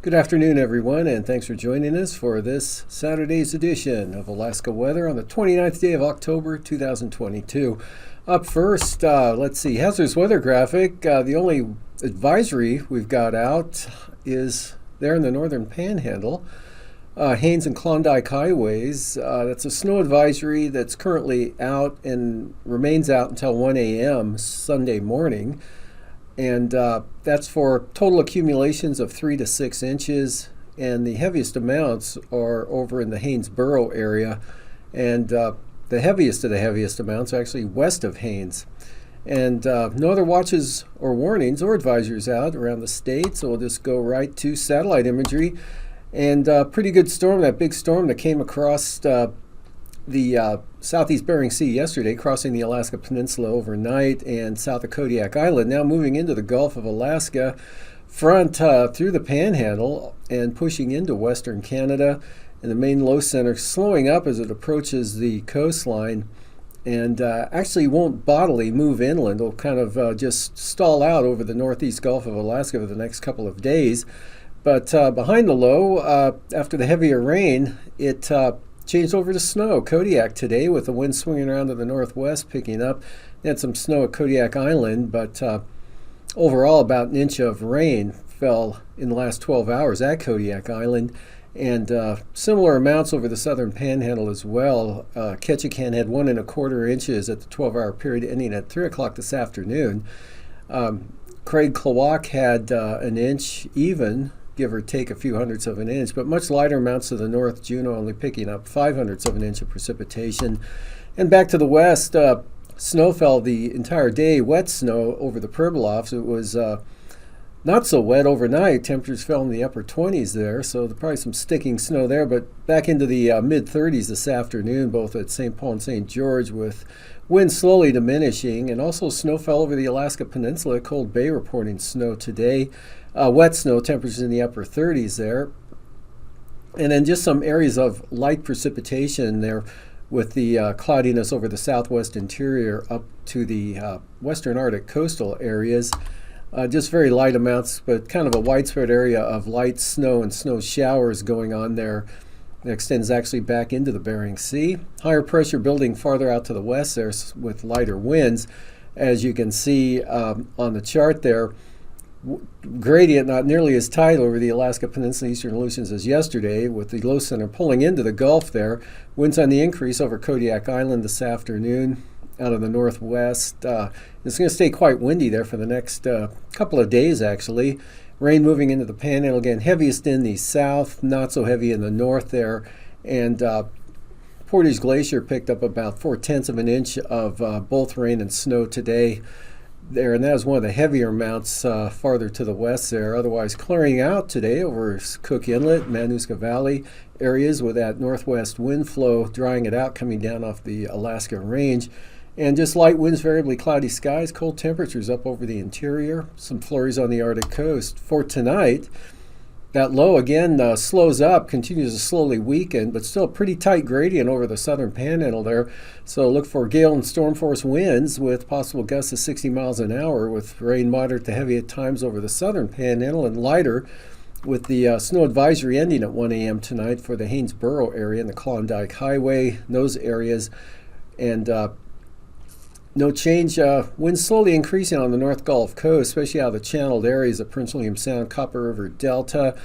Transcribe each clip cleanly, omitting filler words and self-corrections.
Good afternoon, everyone, and thanks for joining us for this Saturday's edition of Alaska Weather on the 29th day of October, 2022. Up first, let's see, hazardous weather graphic. The only advisory we've got out is there in the northern panhandle, Haines and Klondike highways. That's a snow advisory that's currently out and remains out until 1 a.m. Sunday morning. And that's for total accumulations of 3 to 6 inches, and the heaviest amounts are over in the Haynesboro area, and the heaviest of the heaviest amounts are actually west of Haines. And no other watches or warnings or advisories out around the state, so we'll just go right to satellite imagery. And pretty good storm, that big storm that came across the southeast Bering Sea yesterday, crossing the Alaska Peninsula overnight and south of Kodiak Island, now moving into the Gulf of Alaska, front through the Panhandle and pushing into western Canada, and the main low center slowing up as it approaches the coastline, and actually won't bodily move inland. It'll kind of just stall out over the northeast Gulf of Alaska for the next couple of days. But behind the low, after the heavier rain, it changed over to snow. Kodiak today with the wind swinging around to the northwest, picking up. They had some snow at Kodiak Island, but overall about an inch of rain fell in the last 12 hours at Kodiak Island, and similar amounts over the southern panhandle as well. Ketchikan had 1 1/4 inches at the 12-hour period ending at 3 o'clock this afternoon. Craig Klawak had an inch even, give or take a few hundredths of an inch, but much lighter amounts to the north. Juneau only picking up 5/100ths of an inch of precipitation. And back to the west, snow fell the entire day, wet snow over the Pribilofs. It was not so wet overnight. Temperatures fell in the upper 20s there, so probably some sticking snow there, but back into the mid-30s this afternoon, both at St. Paul and St. George, with winds slowly diminishing. And also snow fell over the Alaska Peninsula. Cold Bay reporting snow today. Wet snow, temperatures in the upper 30s there. And then just some areas of light precipitation there with the cloudiness over the southwest interior up to the western Arctic coastal areas. Just very light amounts, but kind of a widespread area of light snow and snow showers going on there. It extends actually back into the Bering Sea. Higher pressure building farther out to the west there with lighter winds. As you can see on the chart there, gradient not nearly as tight over the Alaska Peninsula and Eastern Aleutians as yesterday, with the low center pulling into the Gulf there. Winds on the increase over Kodiak Island this afternoon out of the northwest. It's going to stay quite windy there for the next couple of days, actually. Rain moving into the Panhandle again, heaviest in the south, not so heavy in the north there. And Portage Glacier picked up about 4/10ths of an inch of both rain and snow today there, and that was one of the heavier amounts farther to the west there. Otherwise clearing out today over Cook Inlet, Manuska Valley areas with that northwest wind flow drying it out, coming down off the Alaska range. And just light winds, variably cloudy skies, cold temperatures up over the interior, some flurries on the Arctic coast. For tonight, that low again slows up, continues to slowly weaken, but still a pretty tight gradient over the southern panhandle there. So look for gale and storm force winds with possible gusts of 60 miles an hour, with rain moderate to heavy at times over the southern panhandle, and lighter with the snow advisory ending at 1 a.m. tonight for the Haynesboro area and the Klondike Highway, those areas. And no change. Winds slowly increasing on the North Gulf Coast, especially out of the channeled areas of Prince William Sound, Copper River Delta,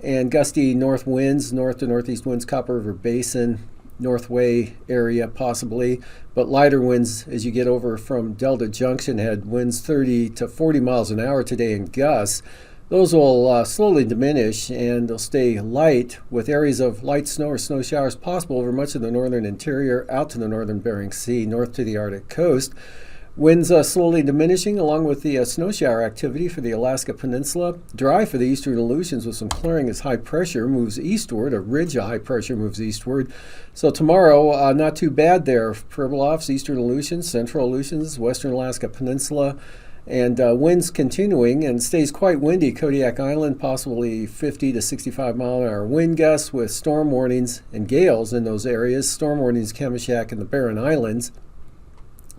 and gusty north winds, north to northeast winds, Copper River Basin, Northway area possibly, but lighter winds as you get over from Delta Junction. Had winds 30 to 40 miles an hour today in gusts. Those will slowly diminish, and they'll stay light with areas of light snow or snow showers possible over much of the northern interior, out to the northern Bering Sea, north to the Arctic coast, Winds slowly diminishing along with the snow shower activity for the Alaska Peninsula. Dry for the eastern Aleutians with some clearing as high pressure moves eastward. A ridge of high pressure moves eastward. So tomorrow, not too bad there. Pribilofs, eastern Aleutians, central Aleutians, western Alaska Peninsula. And winds continuing and stays quite windy. Kodiak Island, possibly 50 to 65 mile an hour wind gusts with storm warnings and gales in those areas. Storm warnings, Kamishak and the Barren Islands.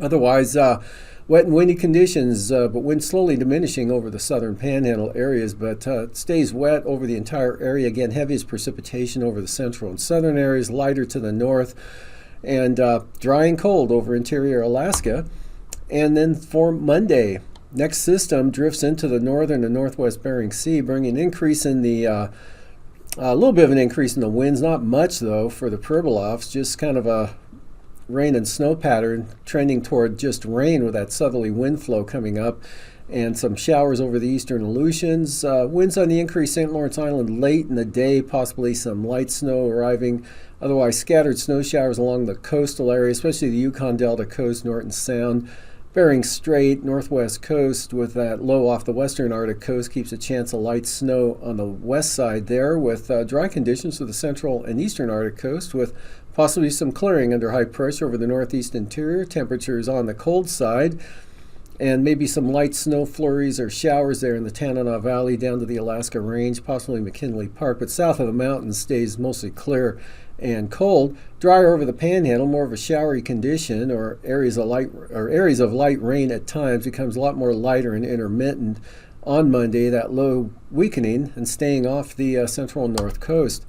Otherwise, wet and windy conditions, but wind slowly diminishing over the southern panhandle areas, but it stays wet over the entire area. Again, heaviest precipitation over the central and southern areas, lighter to the north, and dry and cold over interior Alaska. And then for Monday, next system drifts into the northern and northwest Bering Sea, bringing an increase in the a little bit of an increase in the winds, not much though for the Pribilofs, just kind of a rain and snow pattern trending toward just rain with that southerly wind flow coming up, and some showers over the eastern Aleutians. Winds on the increase, St. Lawrence Island late in the day, possibly some light snow arriving. Otherwise, scattered snow showers along the coastal area, especially the Yukon Delta coast, Norton Sound. Bering Strait, northwest coast with that low off the western Arctic coast keeps a chance of light snow on the west side there, with dry conditions for the central and eastern Arctic coast, with possibly some clearing under high pressure over the northeast interior. Temperatures on the cold side, and maybe some light snow flurries or showers there in the Tanana Valley down to the Alaska Range, possibly McKinley Park, but south of the mountains stays mostly clear and cold. Drier over the panhandle, more of a showery condition, or areas of light rain at times. Becomes a lot more lighter and intermittent on Monday, that low weakening and staying off the central and north coast.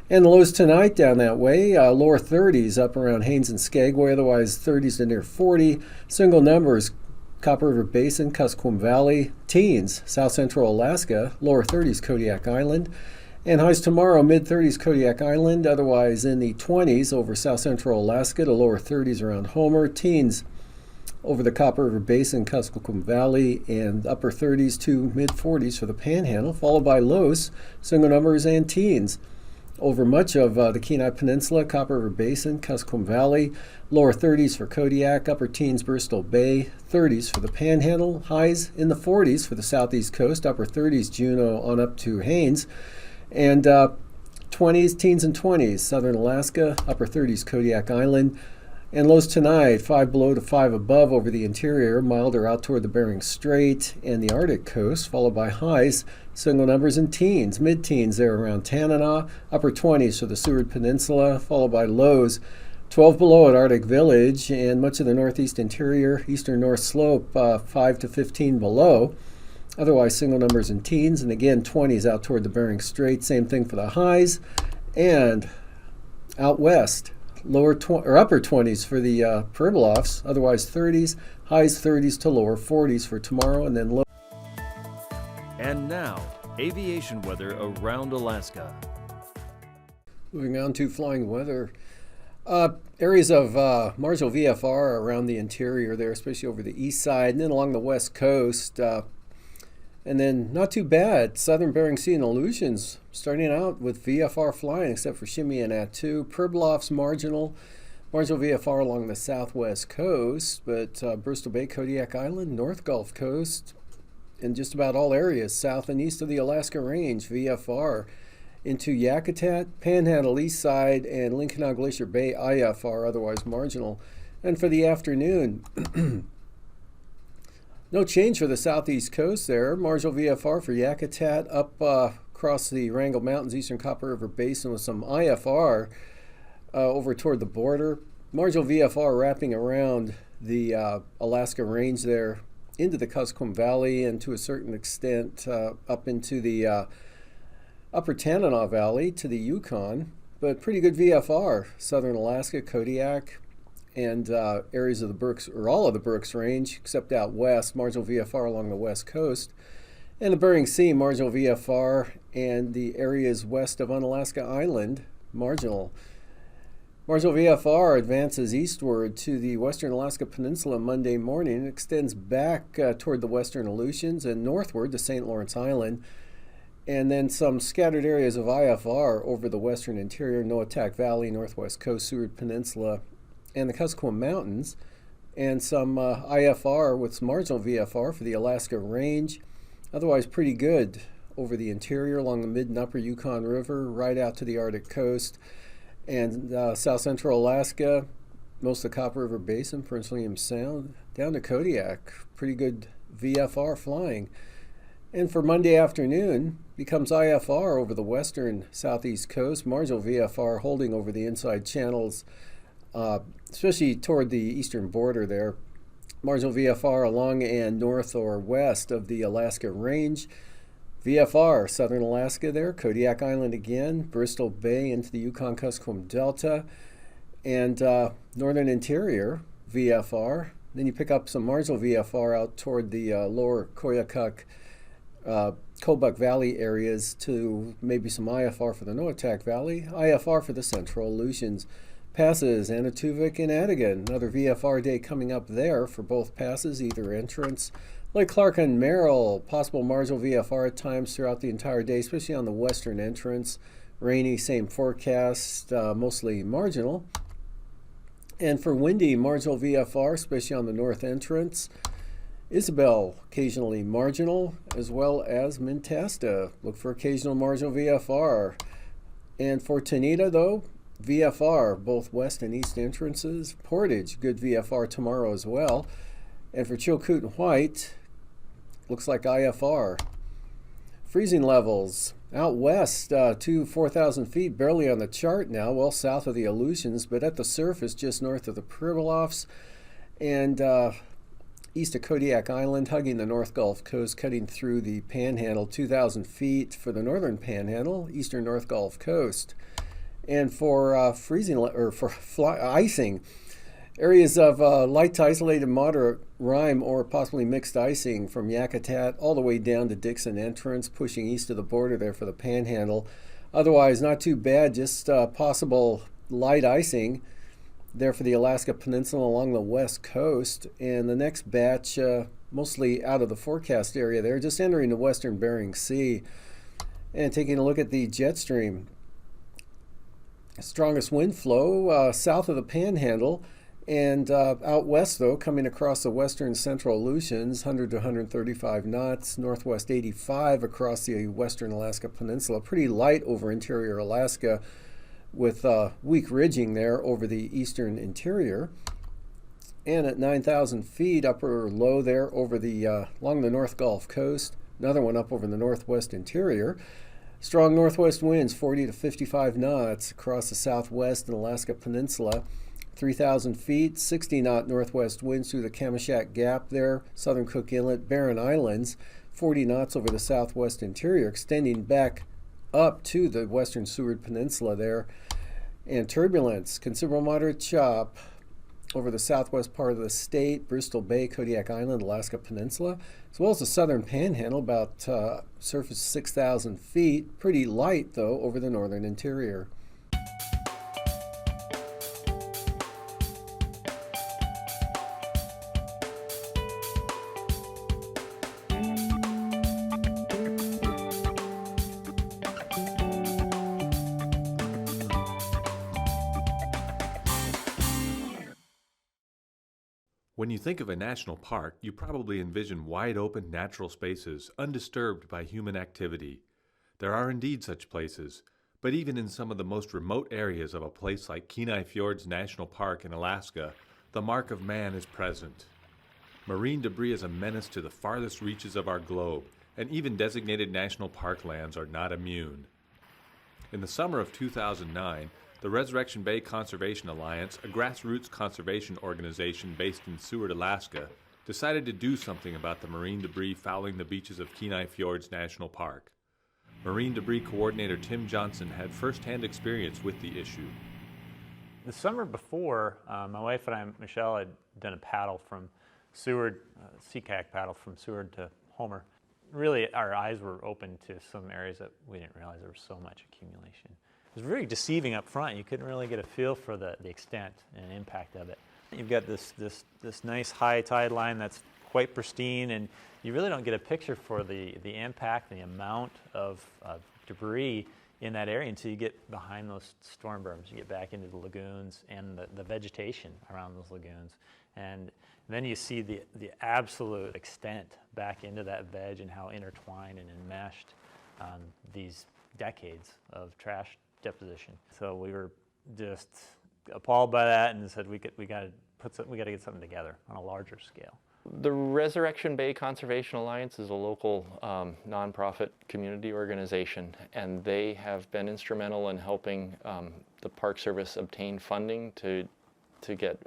And the lows tonight down that way, lower 30s up around Haines and Skagway, otherwise 30s to near 40. Single numbers, Copper River Basin, Kuskokwim Valley, teens, south central Alaska, lower 30s Kodiak Island. And highs tomorrow, mid-30s Kodiak Island, otherwise in the 20s over south central Alaska to lower 30s around Homer. Teens over the Copper River Basin, Kuskokwim Valley, and upper 30s to mid-40s for the Panhandle, followed by lows, single numbers, and teens over much of the Kenai Peninsula, Copper River Basin, Kuskokwim Valley, lower 30s for Kodiak, upper teens Bristol Bay, 30s for the Panhandle, highs in the 40s for the southeast coast, upper 30s Juneau on up to Haines, and 20s, teens and 20s, southern Alaska, upper 30s Kodiak Island, and lows tonight, 5 below to 5 above over the interior, milder out toward the Bering Strait and the Arctic coast, followed by highs, single numbers and teens, mid-teens there around Tanana, upper 20s for the Seward Peninsula, followed by lows, 12 below at Arctic Village and much of the northeast interior, eastern north slope, 5 to 15 below. Otherwise, single numbers and teens, and again, 20s out toward the Bering Strait. Same thing for the highs. And out west, upper 20s for the Pribilofs. Otherwise, 30s, highs 30s to lower 40s for tomorrow, and then low. And now, aviation weather around Alaska. Moving on to flying weather. Areas of marginal VFR around the interior there, especially over the east side, and then along the west coast. And then not too bad, southern Bering Sea and Aleutians starting out with VFR flying, except for Shimmy and Attu. Pribilofs marginal VFR along the southwest coast, but Bristol Bay, Kodiak Island, North Gulf Coast, and just about all areas south and east of the Alaska Range, VFR. Into Yakutat, Panhandle east side, and Lincoln Glacier Bay, IFR, otherwise marginal. And for the afternoon, no change for the southeast coast there. Marginal VFR for Yakutat up across the Wrangell Mountains, eastern Copper River Basin with some IFR over toward the border. Marginal VFR wrapping around the Alaska Range there into the Kuskokwim Valley and to a certain extent up into the upper Tanana Valley to the Yukon. But pretty good VFR, southern Alaska, Kodiak, and areas of the Brooks, or all of the Brooks Range, except out west, marginal VFR along the west coast. And the Bering Sea, marginal VFR, and the areas west of Unalaska Island, marginal. Marginal VFR advances eastward to the western Alaska Peninsula Monday morning and extends back toward the western Aleutians and northward to St. Lawrence Island. And then some scattered areas of IFR over the western interior, Noatak Valley, northwest coast, Seward Peninsula, and the Kuskokwim Mountains. and some IFR with some marginal VFR for the Alaska Range. Otherwise pretty good over the interior along the mid and upper Yukon River, right out to the Arctic coast, and south central Alaska, most of the Copper River Basin, Prince William Sound, down to Kodiak. Pretty good VFR flying. And for Monday afternoon, becomes IFR over the western southeast coast, marginal VFR holding over the inside channels, especially toward the eastern border there. Marginal VFR along and north or west of the Alaska Range. VFR, southern Alaska there, Kodiak Island again, Bristol Bay into the Yukon-Kuskokwim Delta, and northern interior VFR. Then you pick up some marginal VFR out toward the lower Koyukuk, Kobuk Valley areas to maybe some IFR for the Noatak Valley, IFR for the central Aleutians. Passes, Anatuvik and Adigan, another VFR day coming up there for both passes, either entrance. Lake Clark and Merrill, possible marginal VFR at times throughout the entire day, especially on the western entrance. Rainy, same forecast, mostly marginal. And for windy, marginal VFR, especially on the north entrance. Isabel, occasionally marginal, as well as Mintasta. Look for occasional marginal VFR. And for Tanita, though, VFR, both west and east entrances. Portage, good VFR tomorrow as well. And for Chilkoot and White, looks like IFR. Freezing levels out west to 4,000 feet, barely on the chart now, well south of the Aleutians, but at the surface just north of the Pribilofs and east of Kodiak Island, hugging the North Gulf Coast, cutting through the Panhandle, 2,000 feet for the northern Panhandle, eastern North Gulf Coast. And for freezing or for icing, areas of light to isolated moderate rime or possibly mixed icing from Yakutat all the way down to Dixon Entrance, pushing east of the border there for the Panhandle. Otherwise, not too bad, just possible light icing there for the Alaska Peninsula along the west coast. And the next batch, mostly out of the forecast area there, just entering the western Bering Sea. And taking a look at the jet stream. Strongest wind flow south of the Panhandle, and out west, though, coming across the western central Aleutians, 100 to 135 knots, northwest 85 across the western Alaska Peninsula. Pretty light over interior Alaska, with weak ridging there over the eastern interior. And at 9,000 feet, upper low there over the along the North Gulf Coast. Another one up over the northwest interior. Strong northwest winds, 40 to 55 knots across the southwest and Alaska Peninsula. 3,000 feet, 60-knot northwest winds through the Kamishak Gap there, southern Cook Inlet, Barren Islands. 40 knots over the southwest interior, extending back up to the western Seward Peninsula there. And turbulence, considerable moderate chop over the southwest part of the state, Bristol Bay, Kodiak Island, Alaska Peninsula, as well as the southern Panhandle, about surface 6,000 feet. Pretty light, though, over the northern interior. When you think of a national park, you probably envision wide open natural spaces, undisturbed by human activity. There are indeed such places, but even in some of the most remote areas of a place like Kenai Fjords National Park in Alaska, the mark of man is present. Marine debris is a menace to the farthest reaches of our globe, and even designated national park lands are not immune. In the summer of 2009, the Resurrection Bay Conservation Alliance, a grassroots conservation organization based in Seward, Alaska, decided to do something about the marine debris fouling the beaches of Kenai Fjords National Park. Marine debris coordinator Tim Johnson had first-hand experience with the issue. The summer before, my wife and I, Michelle, had done a paddle from Seward, sea kayak paddle from Seward to Homer. Really, our eyes were open to some areas that we didn't realize there was so much accumulation. It was very deceiving up front. You couldn't really get a feel for the extent and impact of it. You've got this nice high tide line that's quite pristine, and you really don't get a picture for the impact, the amount of debris in that area until you get behind those storm berms. You get back into the lagoons and the vegetation around those lagoons. And then you see the absolute extent back into that veg and how intertwined and enmeshed these decades of trash deposition. So we were just appalled by that and said we got to get something together on a larger scale. The Resurrection Bay Conservation Alliance is a local nonprofit community organization, and they have been instrumental in helping the Park Service obtain funding to get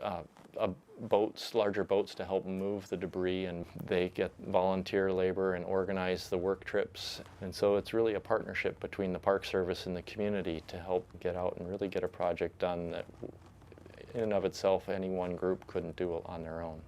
larger boats to help move the debris, and they get volunteer labor and organize the work trips. And so it's really a partnership between the Park Service and the community to help get out and really get a project done that in and of itself any one group couldn't do on their own.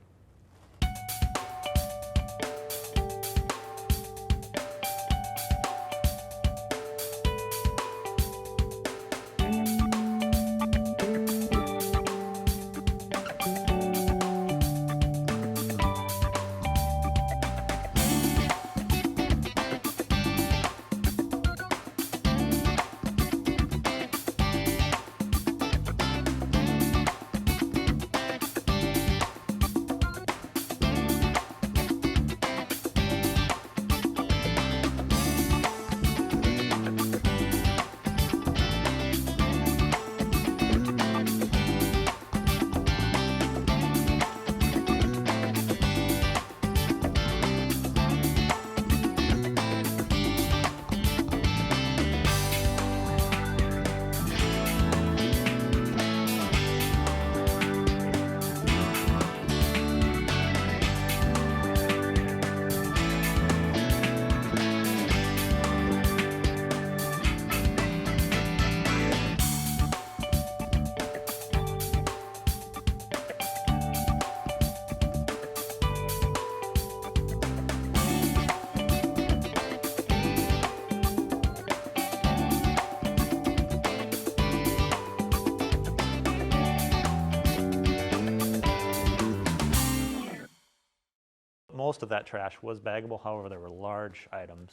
Most of that trash was baggable. However, there were large items,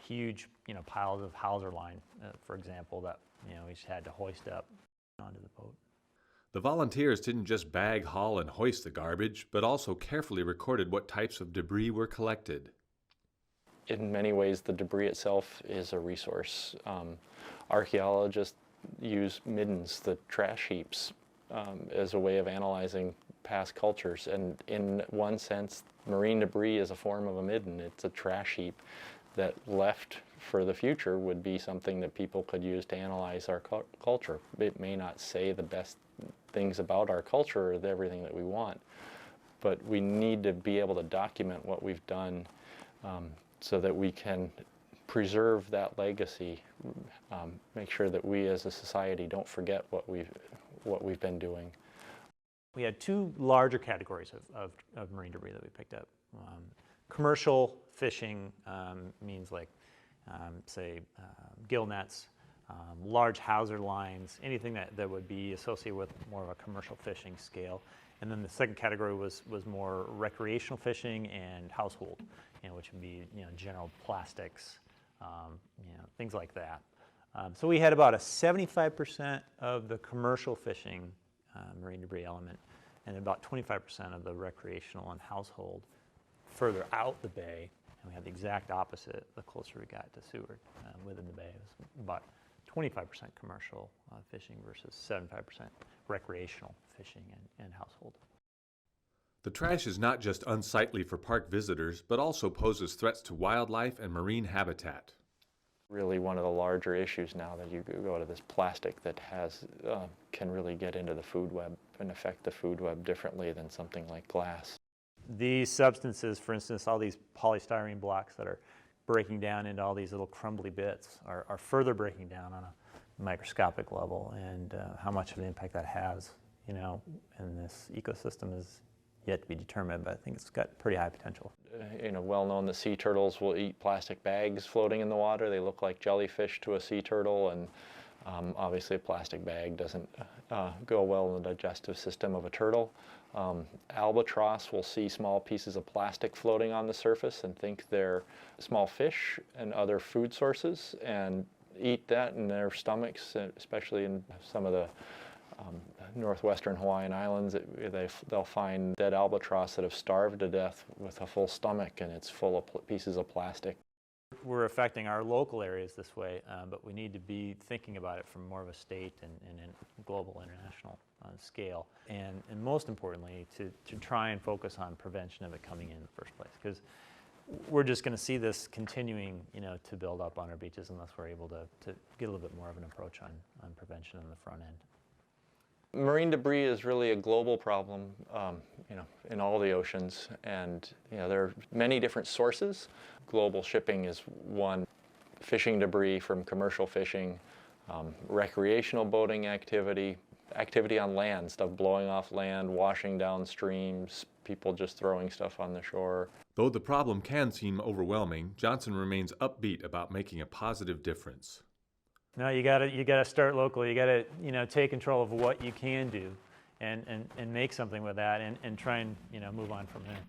huge, piles of hauser line, for example, that we just had to hoist up onto the boat. The volunteers didn't just bag, haul, and hoist the garbage, but also carefully recorded what types of debris were collected. In many ways, the debris itself is a resource. Archaeologists use middens, the trash heaps, as a way of analyzing past cultures. And in one sense, marine debris is a form of a midden. It's a trash heap that left for the future would be something that people could use to analyze our culture. It may not say the best things about our culture or everything that we want, but we need to be able to document what we've done so that we can preserve that legacy, make sure that we as a society don't forget what we've been doing. We had two larger categories of marine debris that we picked up. Commercial fishing means like, say, gill nets, large hauser lines, anything that would be associated with more of a commercial fishing scale. And then the second category was more recreational fishing and household, which would be general plastics, things like that. So we had about a 75% of the commercial fishing marine debris element, and about 25% of the recreational and household further out the bay. And we had the exact opposite the closer we got to Seward. Within the bay, it was about 25% commercial fishing versus 75% recreational fishing and household. The trash is not just unsightly for park visitors, but also poses threats to wildlife and marine habitat. Really one of the larger issues now that you go to this plastic that can really get into the food web and affect the food web differently than something like glass. These substances, for instance, all these polystyrene blocks that are breaking down into all these little crumbly bits are further breaking down on a microscopic level, and how much of an impact that has, in this ecosystem is yet to be determined, but I think it's got pretty high potential. Well known that sea turtles will eat plastic bags floating in the water. They look like jellyfish to a sea turtle, and obviously a plastic bag doesn't go well in the digestive system of a turtle. Albatross will see small pieces of plastic floating on the surface and think they're small fish and other food sources and eat that in their stomachs, especially in some of the Northwestern Hawaiian Islands, they'll find dead albatross that have starved to death with a full stomach, and it's full of pieces of plastic. We're affecting our local areas this way, but we need to be thinking about it from more of a state and global, international scale. And most importantly, to try and focus on prevention of it coming in the first place. Because we're just going to see this continuing, to build up on our beaches unless we're able to get a little bit more of an approach on prevention on the front end. Marine debris is really a global problem, in all the oceans, and there are many different sources. Global shipping is one. Fishing debris from commercial fishing, recreational boating activity on land, stuff blowing off land, washing down streams, people just throwing stuff on the shore. Though the problem can seem overwhelming, Johnson remains upbeat about making a positive difference. No, you gotta start locally. You gotta take control of what you can do, and make something with that, and try and move on from there.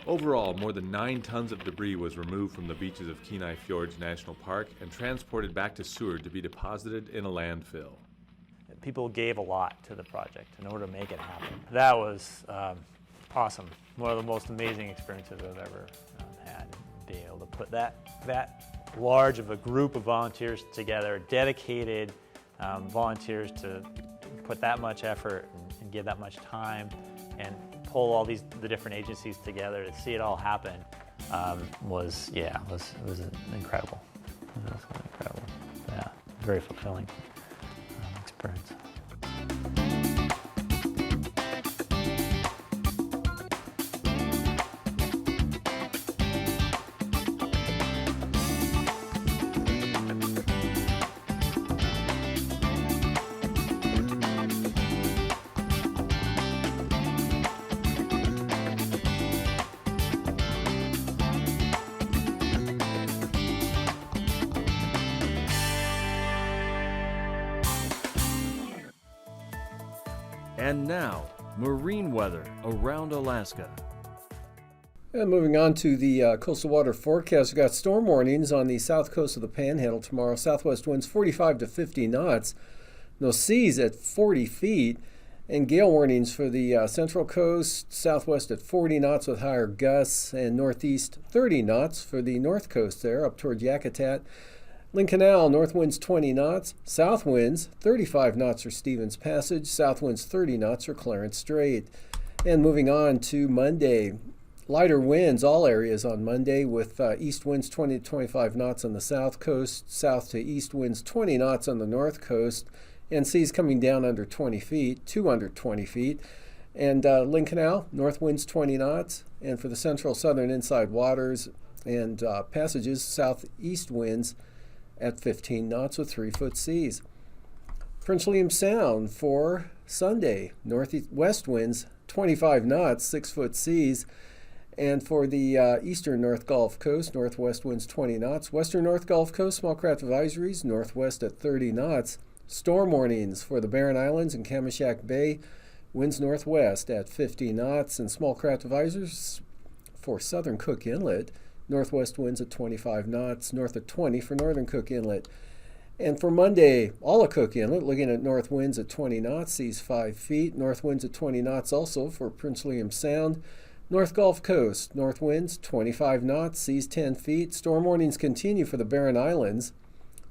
Overall, more than 9 tons of debris was removed from the beaches of Kenai Fjords National Park and transported back to Seward to be deposited in a landfill. People gave a lot to the project in order to make it happen. That was awesome. One of the most amazing experiences I've ever had. Being able to put that large of a group of volunteers together, dedicated volunteers to put that much effort and give that much time and pull all the different agencies together to see it all happen was incredible. It was incredible. Yeah, very fulfilling experience. And now, marine weather around Alaska. And moving on to the coastal water forecast, we've got storm warnings on the south coast of the Panhandle tomorrow. Southwest winds 45 to 50 knots. No seas at 40 feet. And gale warnings for the central coast, southwest at 40 knots with higher gusts, and northeast 30 knots for the north coast there, up toward Yakutat. Lynn Canal, north winds 20 knots, south winds 35 knots for Stevens Passage, south winds 30 knots for Clarence Strait. And moving on to Monday, lighter winds, all areas on Monday, with east winds 20 to 25 knots on the south coast, south to east winds 20 knots on the north coast, and seas coming down under 20 feet, to under 20 feet. And Lynn Canal, north winds 20 knots, and for the central southern inside waters and passages, southeast winds at 15 knots with 3-foot seas. Prince William Sound for Sunday, northwest winds 25 knots, 6-foot seas. And for the eastern North Gulf Coast, northwest winds 20 knots. Western North Gulf Coast, small craft advisories, northwest at 30 knots. Storm warnings for the Barren Islands and Kamishak Bay, winds northwest at 50 knots. And small craft advisories for southern Cook Inlet, northwest winds at 25 knots, north of 20 for northern Cook Inlet. And for Monday, all of Cook Inlet, looking at north winds at 20 knots, seas 5 feet. North winds at 20 knots also for Prince William Sound. North Gulf Coast, north winds 25 knots, seas 10 feet. Storm warnings continue for the Barren Islands.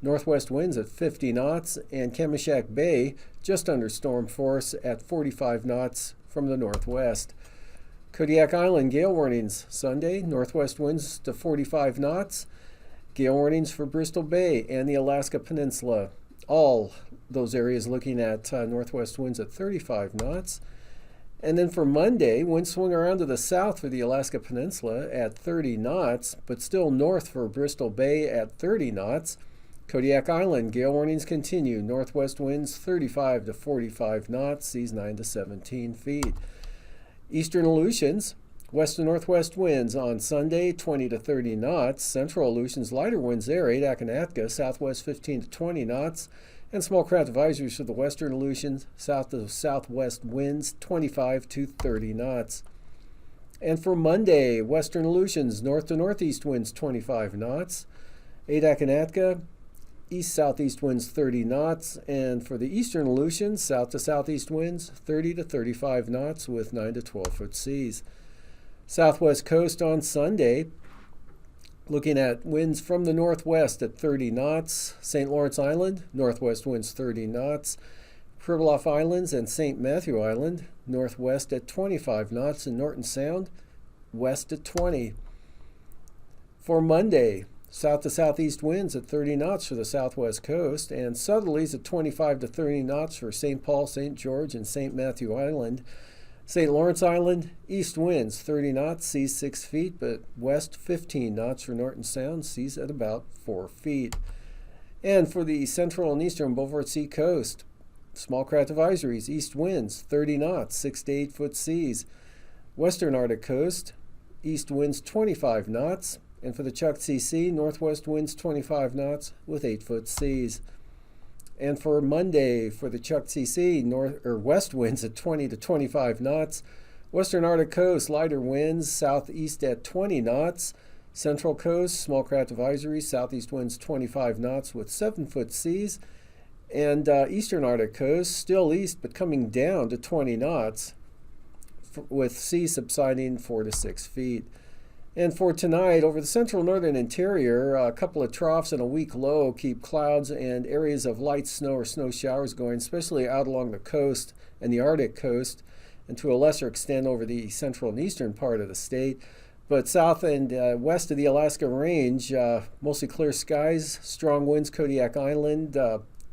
Northwest winds at 50 knots, and Kamishak Bay just under storm force at 45 knots from the northwest. Kodiak Island, gale warnings Sunday, northwest winds to 45 knots. Gale warnings for Bristol Bay and the Alaska Peninsula. All those areas looking at northwest winds at 35 knots. And then for Monday, winds swing around to the south for the Alaska Peninsula at 30 knots, but still north for Bristol Bay at 30 knots. Kodiak Island, gale warnings continue. Northwest winds 35 to 45 knots, seas 9 to 17 feet. Eastern Aleutians, west to northwest winds on Sunday 20 to 30 knots. Central Aleutians, lighter winds there, 8 AKwx, southwest 15 to 20 knots. And small craft advisories for the western Aleutians, south to southwest winds 25 to 30 knots. And for Monday, western Aleutians, north to northeast winds 25 knots. 8 AKwx, East-southeast winds 30 knots, and for the eastern Aleutians, south to southeast winds 30 to 35 knots with 9 to 12 foot seas. Southwest coast on Sunday, looking at winds from the northwest at 30 knots. St. Lawrence Island, northwest winds 30 knots. Pribilof Islands and St. Matthew Island, northwest at 25 knots, and Norton Sound, west at 20. For Monday, south to southeast winds at 30 knots for the southwest coast, and southerlies at 25 to 30 knots for St. Paul, St. George, and St. Matthew Island. St. Lawrence Island, east winds 30 knots, seas 6 feet, but west 15 knots for Norton Sound, seas at about 4 feet. And for the central and eastern Beaufort Sea coast, small craft advisories, east winds 30 knots, 6 to 8 foot seas. Western Arctic coast, east winds 25 knots, and for the Chukchi Sea, northwest winds 25 knots with 8 foot seas. And for Monday, for the Chukchi Sea, west winds at 20 to 25 knots. Western Arctic coast, lighter winds, southeast at 20 knots. Central coast, small craft advisory, southeast winds 25 knots with 7 foot seas. And eastern Arctic coast, still east but coming down to 20 knots with seas subsiding 4 to 6 feet. And for tonight, over the central northern interior, a couple of troughs and a weak low keep clouds and areas of light snow or snow showers going, especially out along the coast and the Arctic coast, and to a lesser extent over the central and eastern part of the state. But south and west of the Alaska Range, mostly clear skies, strong winds, Kodiak Island,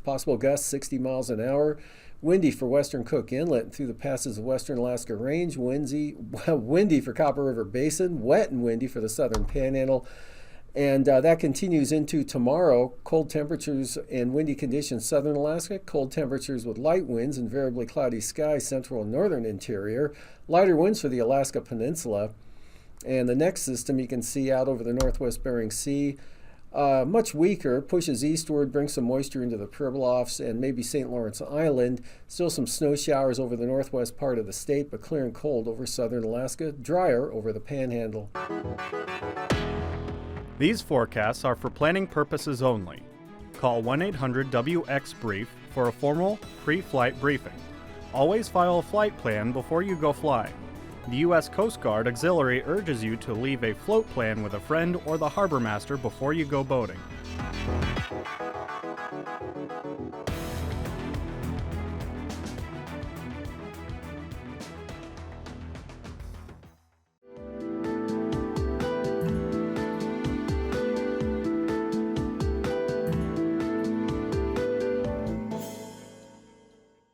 possible gusts 60 miles an hour. Windy for western Cook Inlet and through the passes of western Alaska Range. Windy for Copper River Basin. Wet and windy for the southern Panhandle. And that continues into tomorrow. Cold temperatures and windy conditions southern Alaska. Cold temperatures with light winds and variably cloudy skies central and northern interior. Lighter winds for the Alaska Peninsula. And the next system you can see out over the northwest Bering Sea. Much weaker, pushes eastward, brings some moisture into the Pribilofs and maybe St. Lawrence Island. Still some snow showers over the northwest part of the state, but clear and cold over southern Alaska, drier over the Panhandle. These forecasts are for planning purposes only. Call 1-800-WX-BRIEF for a formal pre-flight briefing. Always file a flight plan before you go flying. The U.S. Coast Guard Auxiliary urges you to leave a float plan with a friend or the harbor master before you go boating.